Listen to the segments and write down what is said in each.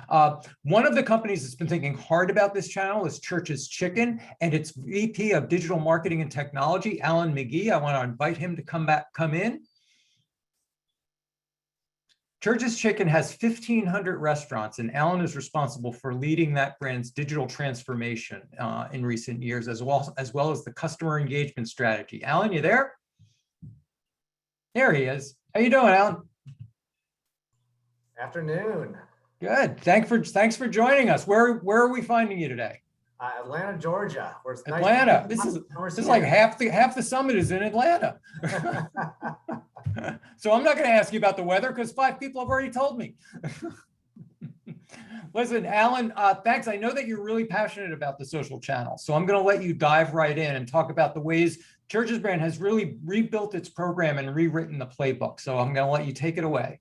One of the companies that's been thinking hard about this channel is Church's Chicken, and its VP of Digital Marketing and Technology, Alan Magee. I want to invite him to come in. Church's Chicken has 1,500 restaurants, and Alan is responsible for leading that brand's digital transformation in recent years, as well as the customer engagement strategy. Alan, you there? There he is. How you doing, Alan? Afternoon. Good. Thanks for joining us. Where are we finding you today? Atlanta, Georgia. Where it's Atlanta. Nice. This is like half the summit is in Atlanta. So I'm not going to ask you about the weather because 5 people have already told me. Listen, Alan, thanks. I know that you're really passionate about the social channel, so I'm going to let you dive right in and talk about the ways Church's brand has really rebuilt its program and rewritten the playbook. So I'm going to let you take it away.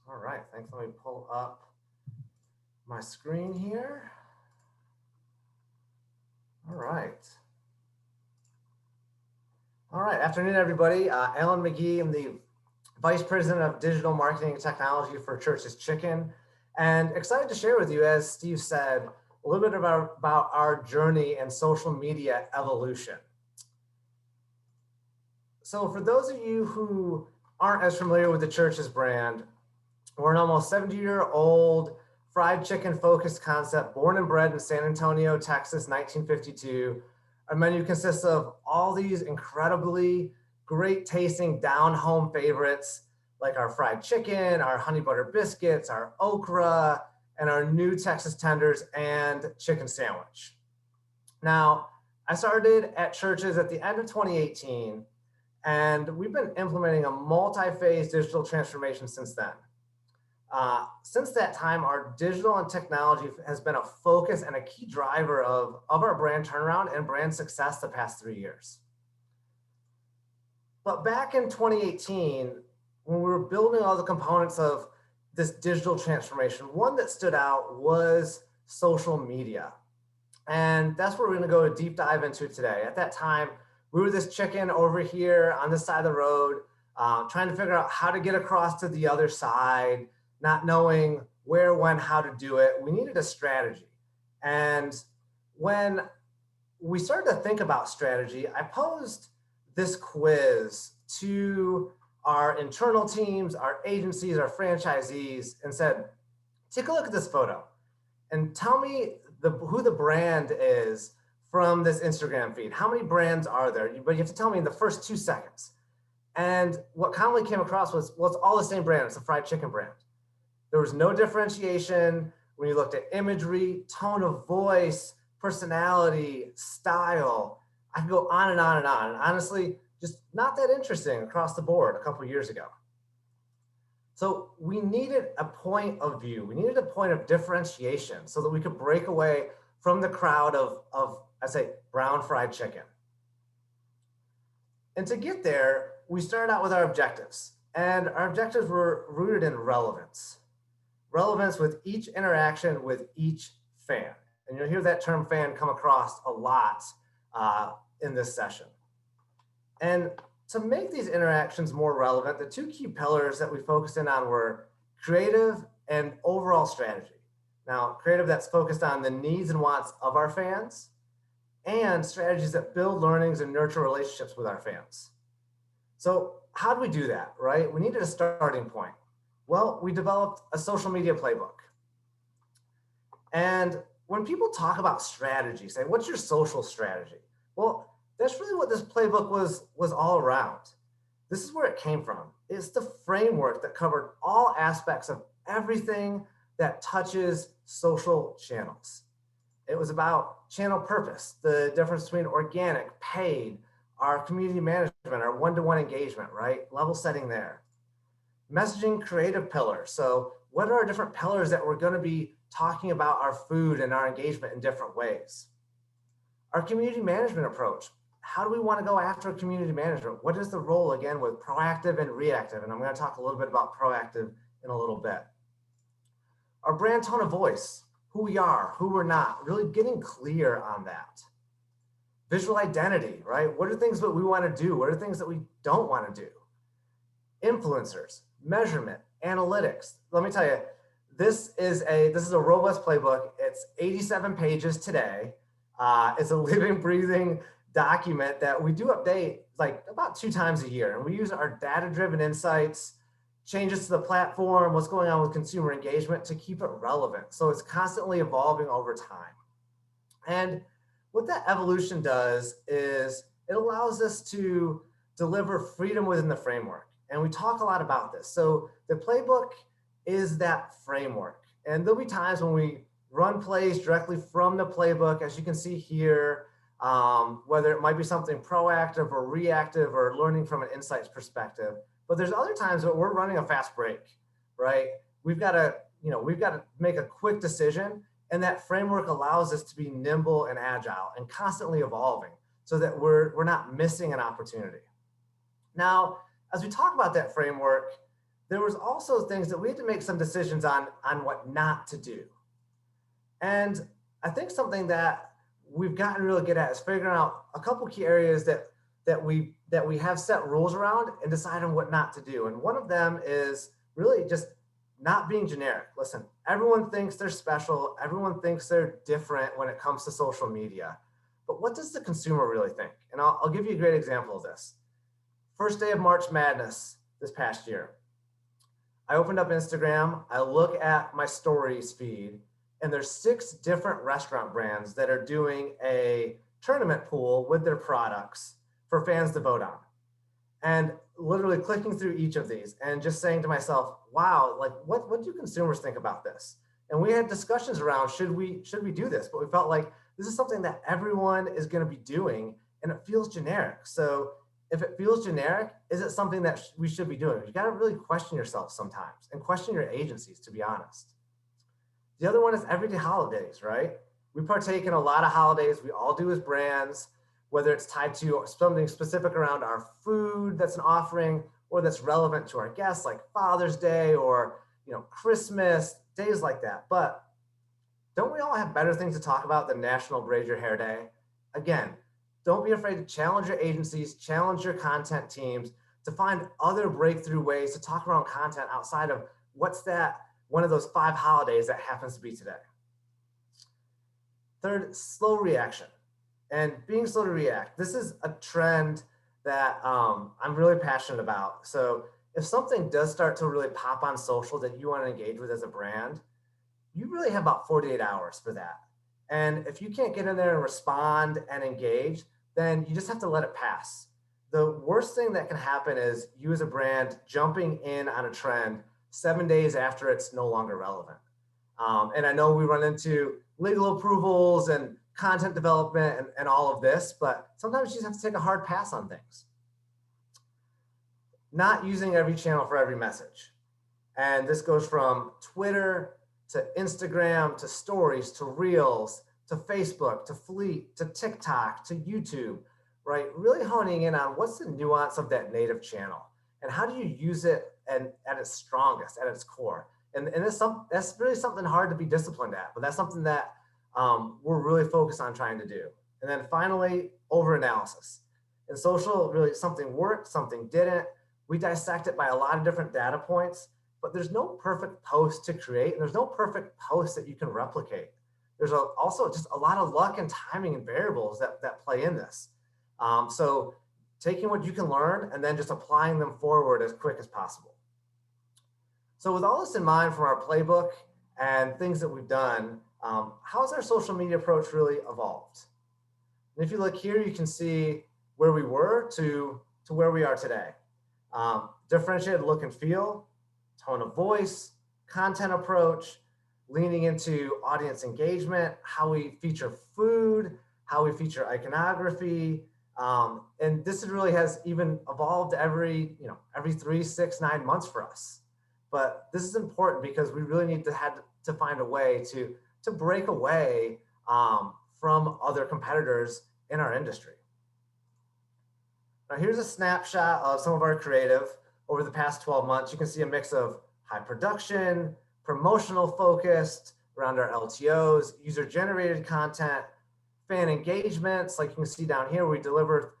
All right, thanks. Let me pull up my screen here. All right. All right, afternoon, everybody. Alan Magee, I'm the Vice President of Digital Marketing and Technology for Church's Chicken, and excited to share with you, as Steve said, a little bit about our journey and social media evolution. So for those of you who aren't as familiar with the Church's brand, we're an almost 70-year-old fried chicken focused concept born and bred in San Antonio, Texas, 1952. Our menu consists of all these incredibly great tasting down-home favorites like our fried chicken, our honey butter biscuits, our okra, and our new Texas tenders and chicken sandwich. Now, I started at Church's at the end of 2018, and we've been implementing a multi-phase digital transformation since then. Since that time, our digital and technology has been a focus and a key driver of our brand turnaround and brand success the past 3 years. But back in 2018, when we were building all the components of this digital transformation, one that stood out was social media. And that's what we're gonna go a deep dive into today. At that time, we were this chicken over here on this side of the road, trying to figure out how to get across to the other side, not knowing where, when, how to do it. We needed a strategy. And when we started to think about strategy, I posed this quiz to our internal teams, our agencies, our franchisees, and said, take a look at this photo and tell me who the brand is from this Instagram feed. How many brands are there? But you have to tell me in the first 2 seconds. And what commonly came across was, well, it's all the same brand. It's a fried chicken brand. There was no differentiation when you looked at imagery, tone of voice, personality, style. I could go on and on and on. And honestly, just not that interesting across the board a couple of years ago. So we needed a point of view. We needed a point of differentiation so that we could break away from the crowd of I say, brown fried chicken. And to get there, we started out with our objectives. And our objectives were rooted in relevance. Relevance with each interaction with each fan. And you'll hear that term fan come across a lot in this session. And to make these interactions more relevant, the 2 key pillars that we focused in on were creative and overall strategy. Now, creative that's focused on the needs and wants of our fans, and strategies that build learnings and nurture relationships with our fans. So how do we do that, right? We needed a starting point. Well, we developed a social media playbook. And when people talk about strategy, say, what's your social strategy? Well, that's really what this playbook was all around. This is where it came from. It's the framework that covered all aspects of everything that touches social channels. It was about channel purpose, the difference between organic, paid, our community management, our one-to-one engagement, right? Level setting there. Messaging creative pillars. So what are our different pillars that we're going to be talking about our food and our engagement in different ways? Our community management approach. How do we want to go after community management? What is the role, again, with proactive and reactive? And I'm going to talk a little bit about proactive in a little bit. Our brand tone of voice, who we are, who we're not, really getting clear on that. Visual identity, right? What are things that we want to do? What are things that we don't want to do? Influencers, measurement, analytics. Let me tell you, This is a robust playbook. It's 87 pages today. It's a living, breathing document that we do update like about 2 times a year. And we use our data-driven insights, changes to the platform, what's going on with consumer engagement to keep it relevant. So it's constantly evolving over time. And what that evolution does is it allows us to deliver freedom within the framework. And we talk a lot about this. So the playbook is that framework. And there'll be times when we run plays directly from the playbook, as you can see here, whether it might be something proactive or reactive or learning from an insights perspective. But there's other times that we're running a fast break, right? We've got to make a quick decision, and that framework allows us to be nimble and agile and constantly evolving so that we're not missing an opportunity. Now, as we talk about that framework, there was also things that we had to make some decisions on what not to do. And I think something that we've gotten really good at is figuring out a couple key areas that we have set rules around and deciding what not to do. And one of them is really just not being generic. Listen, everyone thinks they're special. Everyone thinks they're different when it comes to social media. But what does the consumer really think? And I'll give you a great example of this. First day of March Madness this past year. I opened up Instagram, I look at my stories feed, and there's 6 different restaurant brands that are doing a tournament pool with their products for fans to vote on. And literally clicking through each of these and just saying to myself, wow, like what do consumers think about this? And we had discussions around, should we do this? But we felt like this is something that everyone is going to be doing and it feels generic. So if it feels generic, is it something that we should be doing? You got to really question yourself sometimes and question your agencies, to be honest. The other one is everyday holidays, right? We partake in a lot of holidays. We all do as brands, whether it's tied to something specific around our food that's an offering or that's relevant to our guests, like Father's Day or Christmas, days like that. But don't we all have better things to talk about than National Braid Your Hair Day? Again, don't be afraid to challenge your agencies, challenge your content teams to find other breakthrough ways to talk around content outside of what's that one of those 5 holidays that happens to be today. Third, slow reaction. And being slow to react. This is a trend that I'm really passionate about. So if something does start to really pop on social that you want to engage with as a brand, you really have about 48 hours for that. And if you can't get in there and respond and engage, then you just have to let it pass. The worst thing that can happen is you as a brand jumping in on a trend 7 days after it's no longer relevant. And I know we run into legal approvals and content development and all of this, but sometimes you just have to take a hard pass on things. Not using every channel for every message. And this goes from Twitter to Instagram, to stories, to Reels, to Facebook, to Fleet, to TikTok, to YouTube, right? Really honing in on what's the nuance of that native channel and how do you use it at its strongest, at its core. And that's really something hard to be disciplined at, but that's something that we're really focused on trying to do. And then finally, over-analysis. In social, really something worked, something didn't. We dissect it by a lot of different data points, but there's no perfect post to create, and there's no perfect post that you can replicate. There's also just a lot of luck and timing and variables that play in this. So taking what you can learn and then just applying them forward as quick as possible. So with all this in mind from our playbook and things that we've done, how has our social media approach really evolved? And if you look here, you can see where we were to where we are today. Differentiated look and feel, tone of voice, content approach, leaning into audience engagement, how we feature food, how we feature iconography. And this really has even evolved every 3, 6, 9 months for us. But this is important because we really need to find a way to break away from other competitors in our industry. Now here's a snapshot of some of our creative over the past 12 months. You can see a mix of high production, promotional focused around our LTOs, user-generated content, fan engagements, like you can see down here, we deliver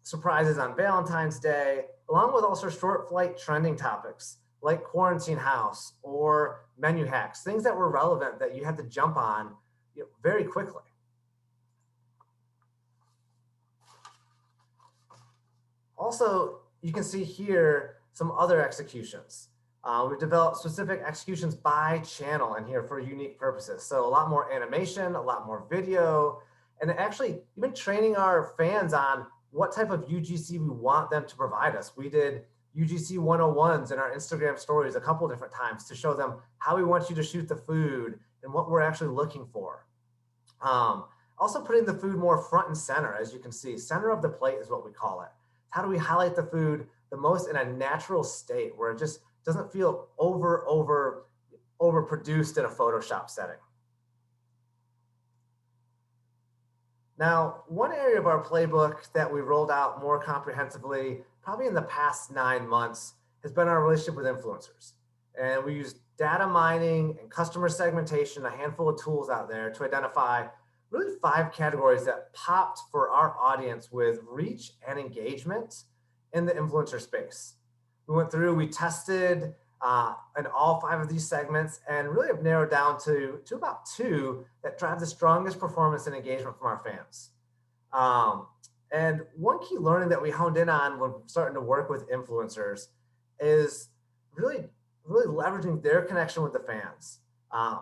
surprises on Valentine's Day, along with also short flight trending topics like quarantine house or menu hacks, things that were relevant that you had to jump on, very quickly. Also, you can see here some other executions. We've developed specific executions by channel in here for unique purposes. So a lot more animation, a lot more video, and actually even training our fans on what type of UGC we want them to provide us. We did UGC 101s in our Instagram stories a couple different times to show them how we want you to shoot the food and what we're actually looking for. Also putting the food more front and center, as you can see, center of the plate is what we call it. How do we highlight the food the most in a natural state where it just doesn't feel overproduced in a Photoshop setting? Now, one area of our playbook that we rolled out more comprehensively, probably in the past 9 months, has been our relationship with influencers. And we use data mining and customer segmentation, a handful of tools out there to identify really 5 categories that popped for our audience with reach and engagement in the influencer space. We went through, we tested in all 5 of these segments and really have narrowed down to about 2 that drive the strongest performance and engagement from our fans. And one key learning that we honed in on when starting to work with influencers is really leveraging their connection with the fans.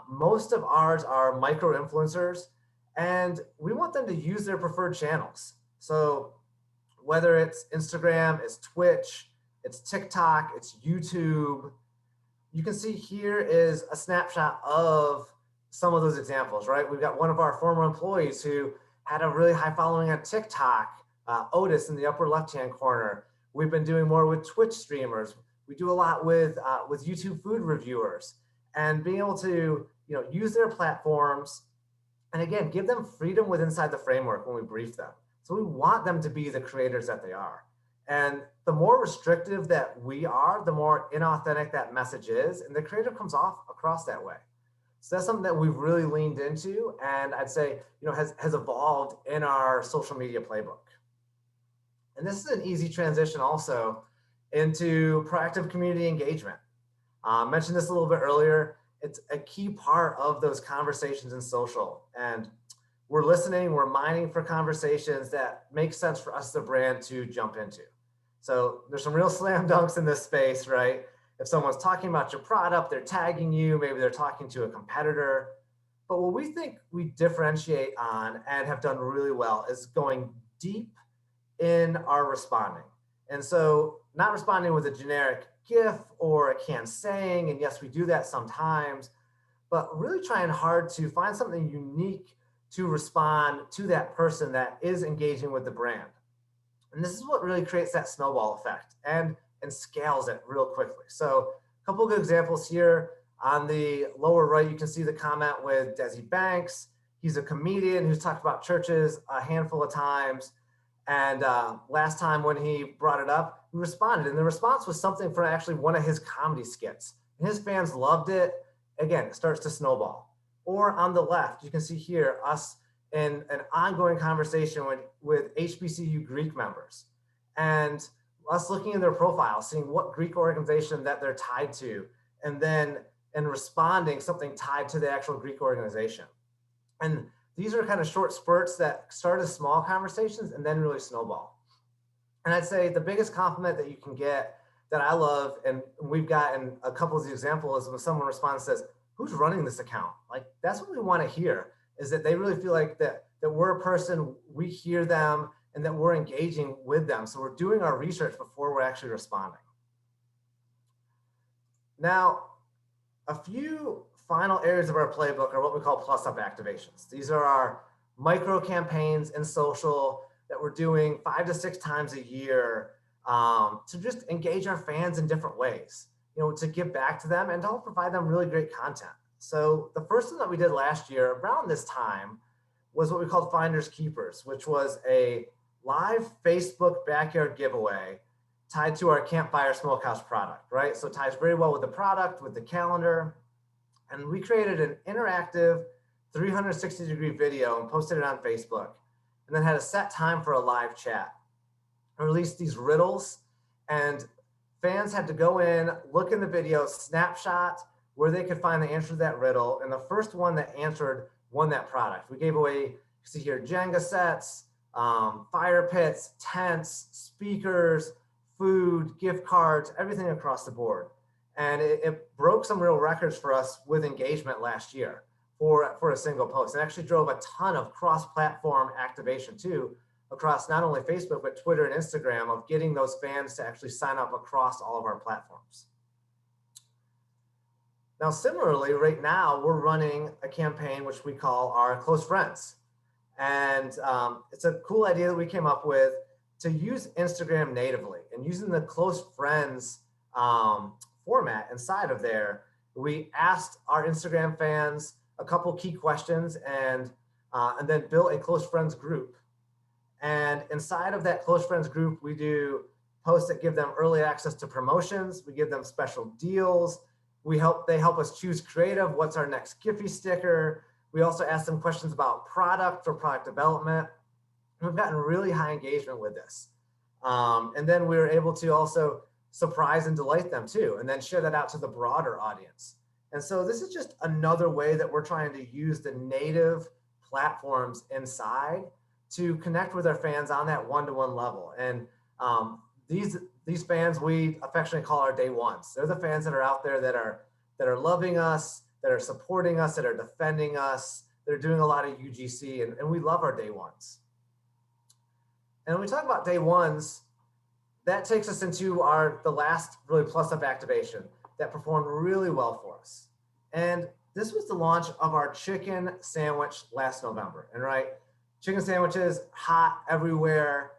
Most of ours are micro influencers, and we want them to use their preferred channels. So whether it's Instagram, it's Twitch, it's TikTok, it's YouTube, you can see here is a snapshot of some of those examples, right? We've got one of our former employees who had a really high following on TikTok, Otis in the upper left-hand corner. We've been doing more with Twitch streamers. We do a lot with YouTube food reviewers, and being able to use their platforms, and again, give them freedom with inside the framework when we brief them. So we want them to be the creators that they are. And the more restrictive that we are, the more inauthentic that message is, and the creative comes off across that way. So that's something that we've really leaned into, and I'd say has evolved in our social media playbook. And this is an easy transition also into proactive community engagement. I mentioned this a little bit earlier. It's a key part of those conversations in social, and we're listening, we're mining for conversations that make sense for us as a brand to jump into. So there's some real slam dunks in this space, right? If someone's talking about your product, they're tagging you, maybe they're talking to a competitor. But what we think we differentiate on and have done really well is going deep in our responding. And so not responding with a generic GIF or a canned saying, and yes, we do that sometimes, but really trying hard to find something unique to respond to that person that is engaging with the brand. And this is what really creates that snowball effect and scales it real quickly. So a couple of good examples here. On the lower right, you can see the comment with Desi Banks. He's a comedian who's talked about churches a handful of times. And last time when he brought it up, we responded. And the response was something from actually one of his comedy skits. And his fans loved it. Again, it starts to snowball. Or on the left, you can see here us in an ongoing conversation with HBCU Greek members. And us looking in their profile, seeing what Greek organization that they're tied to, and then responding something tied to the actual Greek organization. And these are kind of short spurts that start as small conversations and then really snowball. And I'd say the biggest compliment that you can get that I love, and we've gotten a couple of the examples, is when someone responds and says, "Who's running this account?" Like, that's what we want to hear, is that they really feel like that we're a person, we hear them, and that we're engaging with them. So we're doing our research before we're actually responding. Now, a few final areas of our playbook are what we call plus-up activations. These are our micro campaigns in social that we're doing 5 to 6 times a year to just engage our fans in different ways, to give back to them and to help provide them really great content. So the first one that we did last year around this time was what we called Finders Keepers, which was a live Facebook backyard giveaway tied to our Campfire Smokehouse product, right? So it ties very well with the product, with the calendar. And we created an interactive 360-degree video and posted it on Facebook, and then had a set time for a live chat. I released these riddles, and fans had to go in, look in the video, snapshot where they could find the answer to that riddle. And the first one that answered won that product. We gave away, you see here, Jenga sets, fire pits, tents, speakers, food, gift cards, everything across the board. And it broke some real records for us with engagement last year for a single post. It actually drove a ton of cross-platform activation too, across not only Facebook, but Twitter and Instagram, of getting those fans to actually sign up across all of our platforms. Now, similarly, right now, we're running a campaign which we call our Close Friends. And it's a cool idea that we came up with to use Instagram natively, and using the Close Friends format inside of there. We asked our Instagram fans a couple key questions, and then built a Close Friends group. And inside of that Close Friends group, we do posts that give them early access to promotions. We give them special deals. They help us choose creative. What's our next Giphy sticker? We also ask them questions about product or product development. We've gotten really high engagement with this. And then we were able to also surprise and delight them too, and then share that out to the broader audience. And so this is just another way that we're trying to use the native platforms inside to connect with our fans on that one-to-one level. And these fans we affectionately call our day ones. They're the fans that are out there that are loving us, that are supporting us, that are defending us. They're doing a lot of UGC, and we love our day ones. And when we talk about day ones, that takes us into the last really plus up activation that performed really well for us. And this was the launch of our chicken sandwich last November. And right, chicken sandwiches, hot everywhere.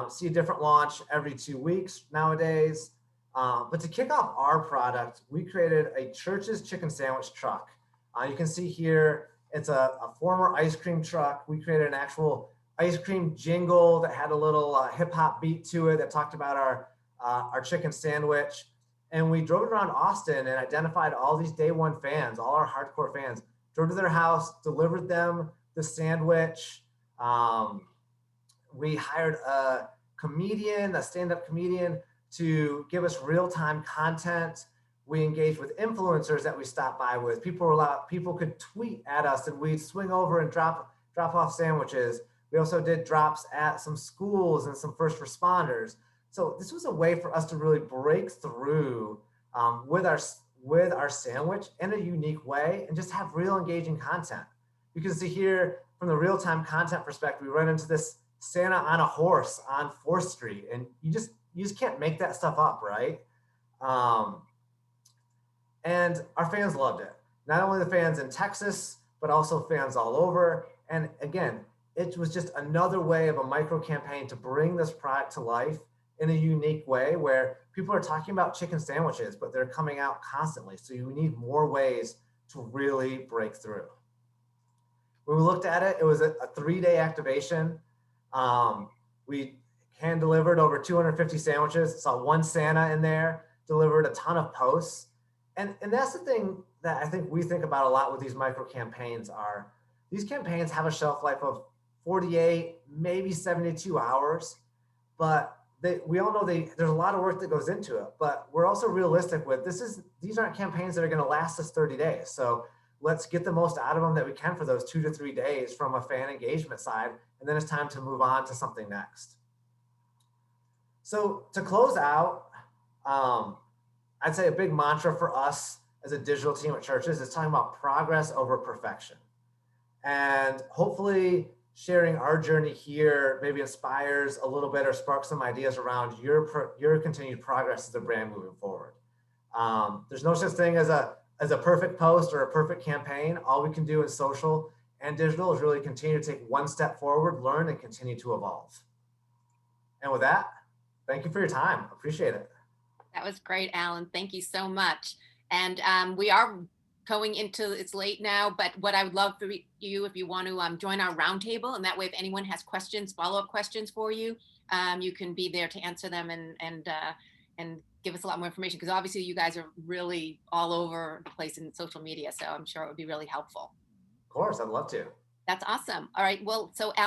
See a different launch every 2 weeks nowadays. But to kick off our product, we created a Church's chicken sandwich truck. You can see here, it's a former ice cream truck. We created an actual ice cream jingle that had a little hip hop beat to it that talked about our chicken sandwich. And we drove around Austin and identified all these day one fans, all our hardcore fans, drove to their house, delivered them the sandwich. We hired a comedian, a stand-up comedian, to give us real-time content. We engaged with influencers that we stopped by with. People could tweet at us, and we'd swing over and drop off sandwiches. We also did drops at some schools and some first responders. So this was a way for us to really break through with our sandwich in a unique way and just have real engaging content. You can see here from the real-time content perspective, we run into this Santa on a horse on 4th Street, and you just can't make that stuff up, right? And our fans loved it. Not only the fans in Texas, but also fans all over. And again, it was just another way of a micro campaign to bring this product to life in a unique way, where people are talking about chicken sandwiches, but they're coming out constantly. So you need more ways to really break through. When we looked at it, it was a 3-day activation. We hand delivered over 250 sandwiches, saw one Santa in there, delivered a ton of posts. And that's the thing that I think we think about a lot with these micro campaigns. These campaigns have a shelf life of 48, maybe 72 hours, but we all know there's a lot of work that goes into it, but we're also realistic with these aren't campaigns that are going to last us 30 days. So let's get the most out of them that we can for those 2 to 3 days from a fan engagement side. And then it's time to move on to something next. So to close out, I'd say a big mantra for us as a digital team at Church's is talking about progress over perfection. And hopefully sharing our journey here maybe inspires a little bit or sparks some ideas around your continued progress as a brand moving forward. There's no such thing as a perfect post or a perfect campaign. All we can do in social and digital is really continue to take one step forward, learn, and continue to evolve. And with that, thank you for your time. Appreciate it. That was great, Alan. Thank you so much. And we are going into, it's late now, but what I would love for you, if you want to join our roundtable, and that way, if anyone has questions, follow-up questions for you, you can be there to answer them and give us a lot more information, because obviously you guys are really all over the place in social media. So I'm sure it would be really helpful. Of course, I'd love to. That's awesome. All right. Well, so